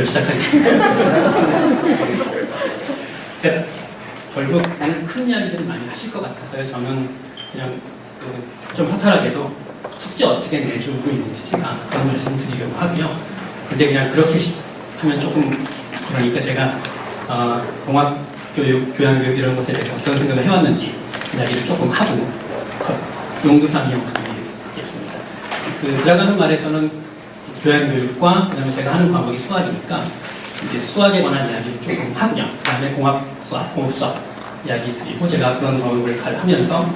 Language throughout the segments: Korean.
발표를 시작하겠습니다. 결국 오늘 큰 이야기들을 많이 하실 것 같아서요. 저는 그냥 좀 허탈하게도 숙제 어떻게 내주고 있는지 제가 그런 말씀 드리려고 하고요. 근데 그냥 그렇게 하면 조금 그러니까 제가 공학교육, 교양교육 이런 것에 대해서 어떤 생각을 해왔는지 이야기를 조금 하고 용두삼이 드리겠습니다. 들어가는 말에서는 교양교육과 그다음에 제가 하는 과목이 수학이니까 이제 수학에 관한 이야기를 조금 하고요. 그다음에 공학수학, 공수학 이야기 드리고 제가 그런 과목을 하면서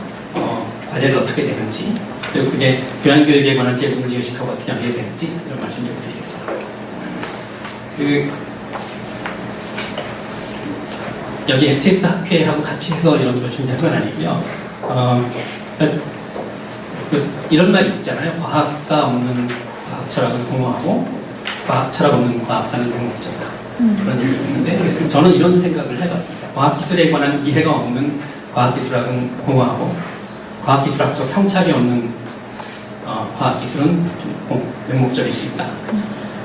과제를 어떻게 되는지 그리고 그게 교양교육에 관한 제 문제의식하고 어떻게 연결되는지 이런 말씀 좀 드리겠습니다. 여기 STS 학회하고 같이 해서 이런 걸 준비한 건 아니고요. 이런 말이 있잖아요. 과학사 없는 과학철학은 공허하고 과학철학 없는 과학사는 공허적이다. 그런 얘기가 있는데 저는 이런 생각을 해봤습니다. 과학기술에 관한 이해가 없는 과학기술학은 공허하고 과학기술학적 성찰이 없는 과학기술은 좀 맹목적일 수 있다.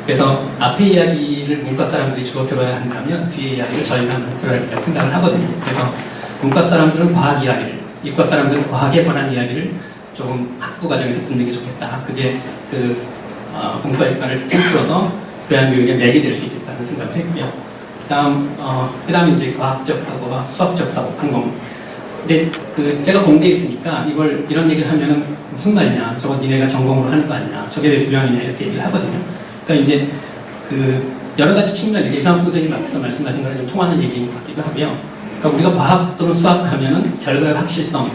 그래서 앞에 이야기를 문과 사람들이 주로 들어야 한다면 뒤에 이야기를 저희가 들어야 한다고 생각을 하거든요. 그래서 문과 사람들은 과학 이야기를, 이과 사람들은 과학에 관한 이야기를 조금 학부 과정에서 듣는 게 좋겠다. 그게 문과 이과를 통틀어서 교양교육에 맥이 될 수 있겠다는 생각을 했고요. 그다음 이제 과학적 사고와 수학적 사고 한 거. 근데 제가 공대에 있으니까 이런 얘기를 하면은 무슨 말이냐, 저거 니네가 전공으로 하는 거 아니냐, 저게 왜 교양이냐 이렇게 얘기를 하거든요. 그러니까 이제 여러 가지 측면, 이상수 선생님 앞에서 말씀하신 거랑 좀 통하는 얘기인 것 같기도 하고요. 그러니까 우리가 과학 또는 수학하면은 결과의 확실성을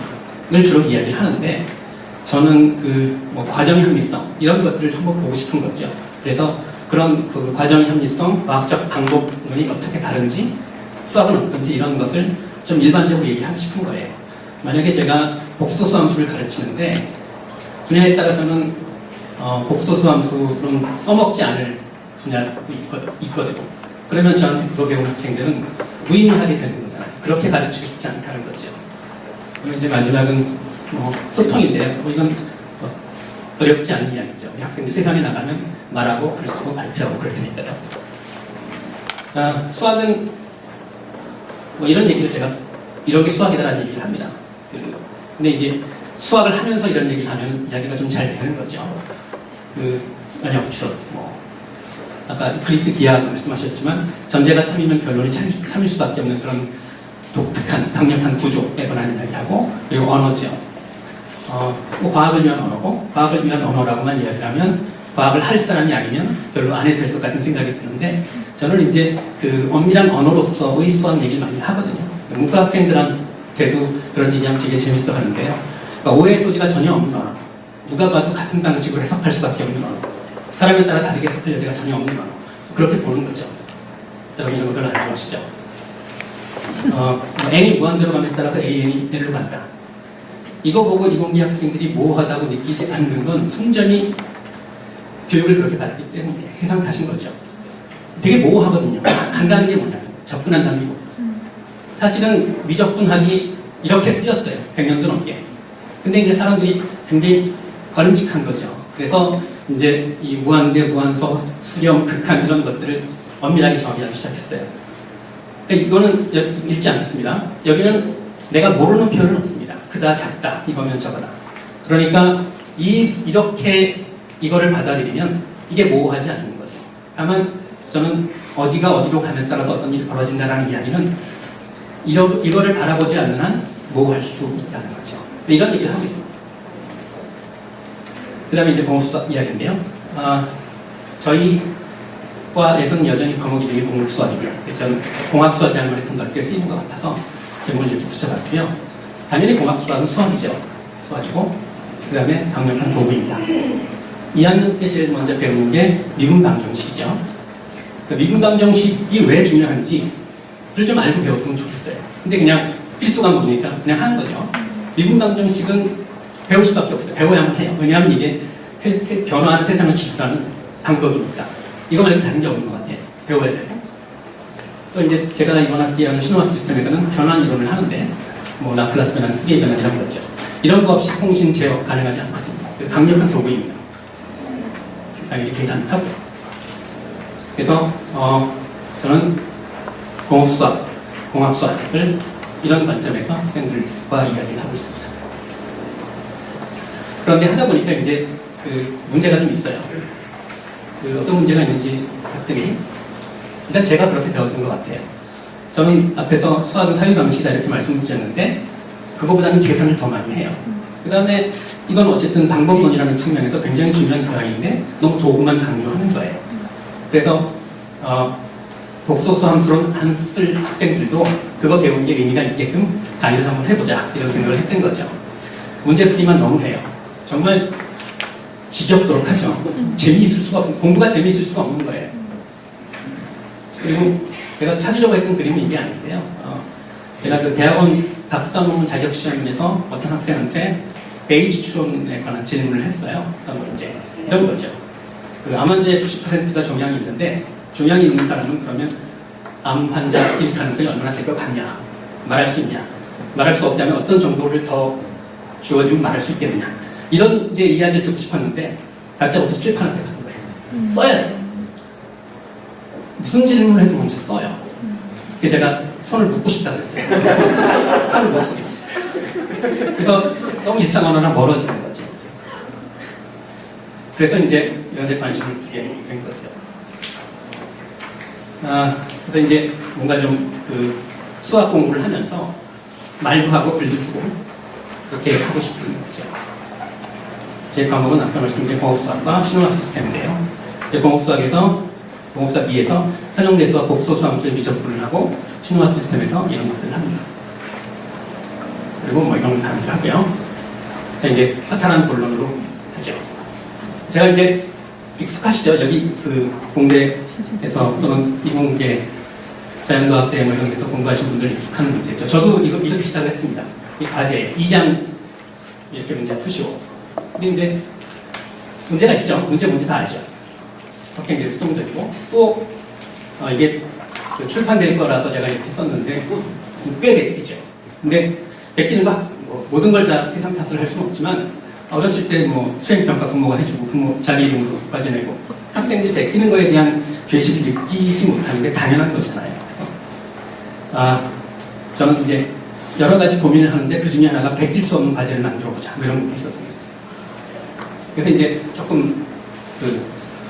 주로 이야기를 하는데 저는 과정의 합리성 이런 것들을 한번 보고 싶은 거죠. 그래서 그런 과정의 합리성, 과학적 방법론이 어떻게 다른지, 수학은 어떤지 이런 것을 좀 일반적으로 얘기하고 싶은 거예요. 만약에 제가 복소수함수를 가르치는데 분야에 따라서는 복소수함수는 써먹지 않을 분야도 있거든요. 그러면 저한테 그거 배운 학생들은 무의미하게 되는 거잖아요. 그렇게 가르치고 싶지 않다는 거죠. 그러면 이제 마지막은 소통인데요. 이건 어렵지 않은 이야기죠. 학생들 세상에 나가면 말하고 글 쓰고 발표하고 그럴 테니까요. 수학은 이런 얘기를 제가 이런 게 수학이다라는 얘기를 합니다. 근데 이제 수학을 하면서 이런 얘기를 하면 이야기가 좀 잘 되는 거죠. 연역추론, 아까 그리트 기하학 말씀하셨지만 전제가 참이면 결론이 참일 수밖에 없는 그런 독특한 강력한 구조에 관한 이야기하고 그리고 언어죠. 과학을 위한 언어고 과학을 위한 언어라고만 이야기를 하면 과학을 할 사람이 아니면 별로 안 해도 될 것 같은 생각이 드는데 저는 이제 엄밀한 언어로서의 수학 얘기를 많이 하거든요. 문과 학생들한테도 그런 얘기하면 되게 재밌어 하는데요. 그러니까 오해의 소지가 전혀 없는 언어. 누가 봐도 같은 방식으로 해석할 수밖에 없는 언어. 사람에 따라 다르게 해석할 여지가 전혀 없는 언어. 그렇게 보는 거죠. 여러분 이런 거 별로 안 좋아하시죠? n이 무한대로 감에 따라서 an이 n으로 간다. 이거 보고 이공계 학생들이 모호하다고 느끼지 않는 건 순전히 교육을 그렇게 받았기 때문에 세상 탓인 거죠. 되게 모호하거든요. 간다는 게 뭐냐면 접근한다는 게 뭐냐. 사실은 미적분학이 이렇게 쓰였어요. 100년도 넘게. 근데 이제 사람들이 굉장히 거름직한 거죠. 그래서 이제 이 무한대, 무한소, 수렴, 극한 이런 것들을 엄밀하게 정의하기 시작했어요. 근데 이거는 읽지 않겠습니다. 여기는 내가 모르는 표현은 없습니다. 크다, 작다, 이거면 저거다. 그러니까 이렇게 이거를 받아들이면 이게 모호하지 않는 거죠. 다만 저는 어디가 어디로 가면 따라서 어떤 일이 벌어진다는 이야기는 이거를 바라보지 않는 한 모호할 수 있다는 거죠. 이런 얘기를 하고 있습니다. 그 다음에 이제 공수학 이야기인데요. 저희 과에서는 여전히 과목이 되게 공수학이고요. 저는 공학수학이라는 말이 좀 넓게 쓰이는 것 같아서 제목을 이렇게 붙여봤고요. 당연히 공학수학은 수학이죠. 수학이고 그 다음에 강력한 도구입니다. 2학년 때 제일 먼저 배우는 게 미분방정식이죠. 미분방정식이 왜 중요한지를 좀 알고 배웠으면 좋겠어요. 근데 그냥 필수 과목이니까 그냥 하는 거죠. 미분방정식은 배울 수밖에 없어요. 배워야만 해요. 왜냐하면 이게 변화하는 세상을 기술하는 방법이니까. 이거 말고 다른 게 없는 것 같아요. 배워야 되고. 또 이제 제가 이번 학기에 하는 신호화 시스템에서는 변환 이론을 하는데 라플라스 변환, 푸리에 변환 이런 거죠. 이런 거 없이 통신 제어 가능하지 않거든요. 강력한 도구입니다. 당연히 계산하고요. 그래서 저는 공학수학을 이런 관점에서 학생들과 이야기를 하고 있습니다. 그런데 하다 보니까 이제 그 문제가 좀 있어요. 그 어떤 문제가 있는지 봤더니 일단 제가 그렇게 배워준 것 같아요. 저는 앞에서 수학은 사유 방식이다 이렇게 말씀드렸는데 그거보다는 계산을 더 많이 해요. 그 다음에 이건 어쨌든 방법론이라는 측면에서 굉장히 중요한 교양인데 너무 도구만 강조하는 거예요. 그래서 복소수 함수론 안 쓸 학생들도 그거 배우는 게 의미가 있게끔 강의를 한번 해보자 이런 생각을 했던 거죠. 문제풀이만 너무 해요. 정말 지겹도록 하죠. 재미있을 수가 없어요. 공부가 재미있을 수가 없는 거예요. 그리고 제가 찾으려고 했던 그림은 이게 아닌데요. 제가 그 대학원 박사 논문 자격 시험에서 어떤 학생한테 베이지 추론에 관한 질문을 했어요. 어떤 문제 이런 거죠. 그 암 환자의 90%가 종양이 있는데 종양이 있는 사람은 그러면 암 환자일 가능성이 얼마나 될 것 같냐? 말할 수 있냐? 말할 수 없다면 어떤 정보를 더 주어지면 말할 수 있겠느냐? 이런 이제 이야기를 듣고 싶었는데 각자부터 칠판을 하는 거예요. 써야 돼요. 무슨 질문을 해도 먼저 써요. 그래서 제가 손을 묶고 싶다 그랬어요. 손을 못 쓰게. 그래서 너무 일상 언어랑 멀어지는 거죠. 그래서 이제 이런 데 관심을 두게 된 거죠. 그래서 이제 뭔가 좀 그 수학 공부를 하면서 말도 하고 글도 쓰고 그렇게 하고 싶은 거죠. 제 과목은 아까 말씀드린 공업수학과 신호화 시스템인데요. 공업수학에서 공업수학 2에서 선형대수와 복소수 함수의 미적분을 하고 신호화 시스템에서 이런 것들을 합니다. 그리고 뭐 이런 단어를 하고요. 이제 화탄한 본론으로 하죠. 제가 이제 익숙하시죠? 여기 그 공대에서 또는 이공계 자연과학대 뭐 이런 데서 공부하신 분들 익숙한 문제죠. 저도 이렇게 시작을 했습니다. 이 과제 2장 이렇게 문제 푸시고. 근데 이제 문제가 있죠. 문제 다 알죠. 학생들이 수동적이고 또 이게 출판될 거라서 제가 이렇게 썼는데 꽤 베끼죠. 근데 베끼는 거 뭐 모든 걸 다 세상 탓을 할 수는 없지만 어렸을 때 뭐 수행평가 부모가 해주고 부모 자기 이름으로 빠져내고 학생들이 베끼는 거에 대한 죄의식을 느끼지 못하는 게 당연한 거잖아요. 그래서 저는 이제 여러 가지 고민을 하는데 그 중에 하나가 베낄 수 없는 과제를 만들어보자 뭐 이런 게 있었습니다. 그래서 이제 조금 그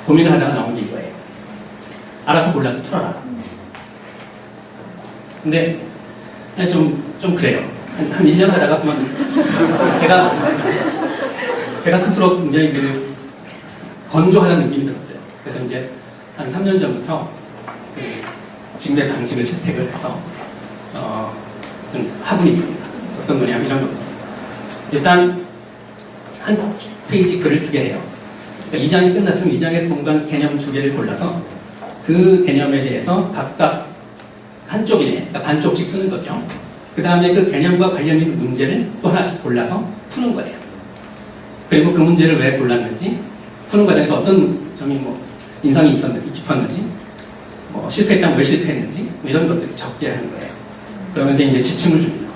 고민을 하다가 나온 게 이거예요. 알아서 골라서 풀어라. 근데 좀 그래요. 한 1년 하다가 그만 제가 스스로 굉장히 그 건조하다는 느낌이 들었어요. 그래서 이제 한 3년 전부터 그 지금의 방식을 채택을 해서 화분이 있습니다. 어떤 거냐면 이런 겁니다. 일단 한 페이지 글을 쓰게 해요. 그러니까 2장이 끝났으면 2장에서 공부한 개념 2개를 골라서 그 개념에 대해서 각각 한쪽이네, 그러니까 반쪽씩 쓰는 거죠. 그 다음에 그 개념과 관련 있는 문제를 또 하나씩 골라서 푸는 거예요. 그리고 그 문제를 왜 골랐는지, 푸는 과정에서 어떤 점이 뭐 인상이 있었는지, 깊었는지, 뭐 실패했다면 왜 실패했는지, 뭐 이런 것들을 적게 하는 거예요. 그러면서 이제 지침을 줍니다.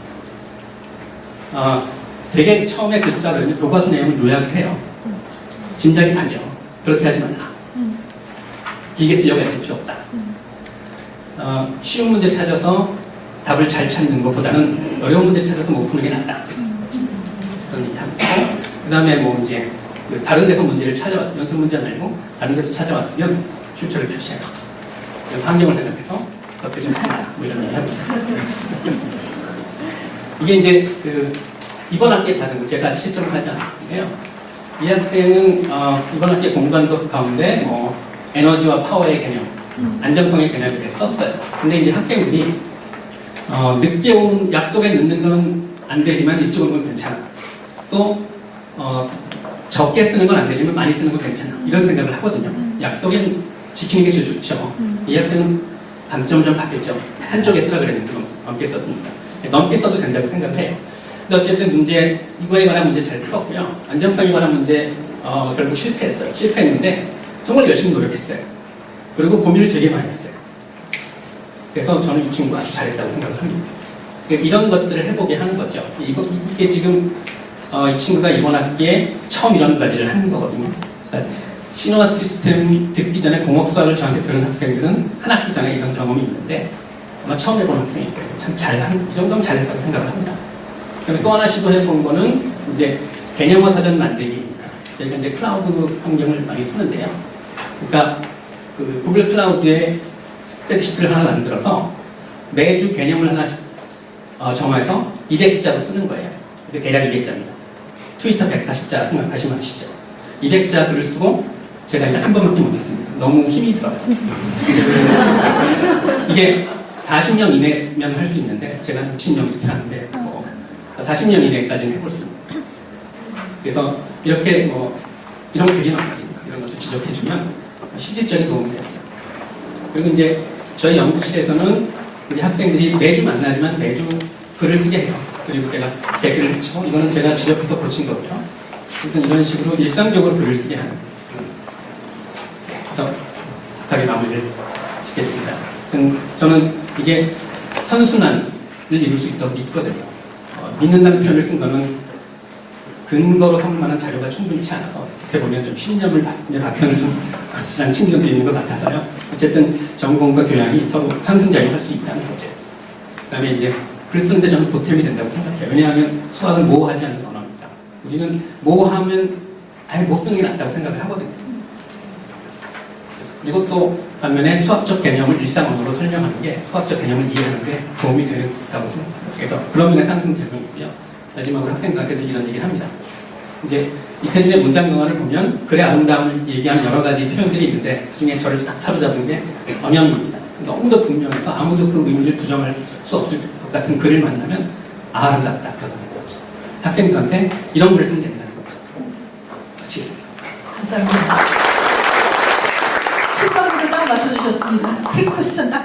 되게 처음에 글 쓰다 그러면 교과서 내용을 요약을 해요. 짐작이 가죠. 그렇게 하지 말라. 길게 쓰려고 했을 필요 없다. 쉬운 문제 찾아서 답을 잘 찾는 것보다는 어려운 문제 찾아서 못 푸는 게 낫다. 그런 얘기합니다. 그 다음에 뭐 이제 다른 데서 문제를 연습 문제 말고 다른 데서 찾아왔으면 퓨처를 표시해요. 환경을 생각해서 그렇게 좀 해놔라. 뭐 이런 얘기 합니다. 이게 이제 이번 학기에 받은 거 제가 실전을 하지 않았는데요. 이 학생은 이번 학기에 공부한 것 가운데 뭐 에너지와 파워의 개념, 안정성의 개념에 대해 썼어요. 근데 이제 학생들이 늦게 온 약속에 늦는 건 안 되지만 일찍 오는 건 괜찮아. 또 적게 쓰는 건 안 되지만 많이 쓰는 건 괜찮아. 이런 생각을 하거든요. 약속은 지키는 게 제일 좋죠. 이 학생은 단점을 좀 바뀌었죠. 한쪽에 쓰라 그랬는데 넘게 썼습니다. 넘게 써도 된다고 생각을 해요. 근데 어쨌든 이거에 관한 문제 잘 풀었고요. 안정성에 관한 문제 결국 실패했어요. 실패했는데 정말 열심히 노력했어요. 그리고 고민을 되게 많이 했어요. 그래서 저는 이 친구가 아주 잘했다고 생각을 합니다. 이런 것들을 해보게 하는 거죠. 이게 지금 이 친구가 이번 학기에 처음 이런 과제를 하는 거거든요. 그러니까 신호화 시스템 듣기 전에 공업 수학을 저한테 들은 학생들은 한 학기 전에 이런 경험이 있는데 아마 처음 해본 학생일 거예요. 참 이 정도면 잘했다고 생각을 합니다. 그다음에 또 하나 시도해본 거는 이제 개념화 사전 만들기입니다. 저희가 이제 클라우드 환경을 많이 쓰는데요. 그러니까 그 구글 클라우드에 스프레드시트를 하나 만들어서 매주 개념을 하나씩 정해서 200자로 쓰는 거예요. 근데 대략 200자입니다. 트위터 140자 생각하시면 아시죠? 200자 글을 쓰고 제가 이제 한 번밖에 못했습니다. 너무 힘이 들어요. 이게 40명 이내면 할 수 있는데 제가 60명 이렇게 하는데 40명 이내까지는 해볼 수 있습니다. 그래서 이렇게 이런 글이 나옵니다. 이런 것을 지적해주면 실질적인 도움이 됩니다. 그리고 이제 저희 연구실에서는 우리 학생들이 매주 만나지만 매주 글을 쓰게 해요. 그리고 제가 댓글을 치고 이거는 제가 지적해서 고친 거고요. 일단 이런 식으로 일상적으로 글을 쓰게 하는. 그래서 부탁의 마무리를 짓겠습니다. 저는 이게 선순환을 이룰 수 있다고 믿거든요. 믿는다는 표현을 쓴 거는 근거로 삼을 만한 자료가 충분치 않아서 어떻게 보면 좀 신념을 답변을 좀 확실한 친구도 있는 것 같아서요. 어쨌든 전공과 교양이 서로 상승작용할 수 있다는 거죠. 그 다음에 이제 글 쓰는데 저는 보탬이 된다고 생각해요. 왜냐하면 수학은 모호하지 않은 언어입니다. 우리는 모호하면 아예 못 쓰는 게 낫다고 생각을 하거든요. 그리고 또 반면에 수학적 개념을 일상 언어로 설명하는 게 수학적 개념을 이해하는 데 도움이 된다고 생각합니다. 그래서 그런 면에 상승작용이 있고요. 마지막으로 학생들한테도 이런 얘기를 합니다. 이제 이태준의 문장 강화를 보면 글의 아름다움을 얘기하는 여러 가지 표현들이 있는데 그중에 저를 딱 사로잡은 게 언형입니다. 너무도 분명해서 아무도 그 의미를 부정할 수 없을 것 같은 글을 만나면 아름답다 그러는 거죠. 학생들한테 이런 글을 쓰면 된다는 거죠. 마치겠습니다. 감사합니다. 13분을 딱 맞춰주셨습니다. 퀵 퀘스천 딱